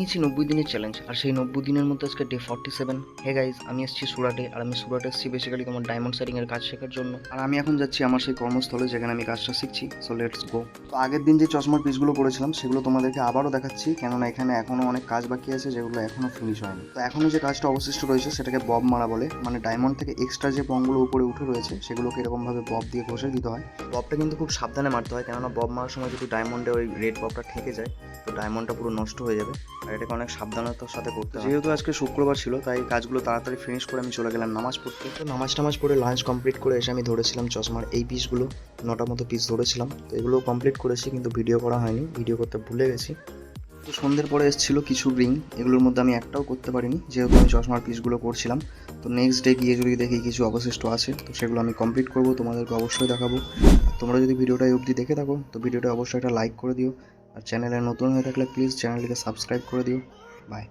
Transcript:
নিয়েছি 90 দিনের চ্যালেঞ্জ, আর সেই 90 দিনের মধ্যে আজকে ডে 47। হে গাইজ, আমি এসেছি সুরাটে, আর আমি সুরাটে এসেছি বেসিক্যালি তোমার ডায়মন্ড সেটিং এর কাজ শেখার জন্য। আর আমি এখন যাচ্ছি আমার সেই কর্মস্থলে যেখানে আমি কাজটা শিখছি। So let's go. তো আগের দিন যে চশমার পিসগুলো করেছিলাম সেগুলো তোমাদেরকে আবারও দেখাচ্ছি, কেননা এখানে এখনো অনেক কাজ বাকি আছে যেগুলো এখনো ফিনিশ হয়নি। তো এখনো যে কাজটা অবশিষ্ট রয়েছে সেটাকে বব মারা বলে, মানে ডায়মন্ড থেকে এক্সট্রা যে পংগুলো উপরে উঠে রয়েছে সেগুলোকে এরকমভাবে বব দিয়ে ঘষে দিতে হয়। ববটা কিন্তু খুব সাবধানে মারতে হয়, কেননা বব মারার সময় যদি ডায়মন্ডে ওই রেড ববটা ঠেকে যায় তো ডায়মন্ডটা পুরো নষ্ট হয়ে যাবে। আর এটাকে অনেক সাবধানতার সাথে করতে হয়। যেহেতু আজকে শুক্রবার ছিল তাই কাজগুলো তাড়াতাড়ি ফিনিশ করে আমি চলে গেলাম নামাজ পড়তে। তো নামাজ পড়ে লাঞ্চ কমপ্লিট করে এসে আমি ধরেছিলাম চশমার এই পিসগুলো, 9টা মতো পিস ধরেছিলাম। তো এগুলো কমপ্লিট করেছি, কিন্তু ভিডিও করা হয়নি, ভিডিও করতে ভুলে গেছি। তো সন্ধ্যের পরে এসেছিলো কিছু রিং, এগুলোর মধ্যে আমি একটাও করতে পারিনি যেহেতু আমি চশমার পিসগুলো করছিলাম। তো নেক্সট ডে গিয়ে যদি দেখি কিছু অবশিষ্ট আছে তো সেগুলো আমি কমপ্লিট করবো, তোমাদেরকে অবশ্যই দেখাবো। আর তোমরা যদি ভিডিওটা অবধি দেখে থাকো তো ভিডিওটা অবশ্যই একটা লাইক করে দিও, আর চ্যানেলে নতুন হয়ে থাকলে প্লিজ চ্যানেলটিকে সাবস্ক্রাইব করে দিও। বাই।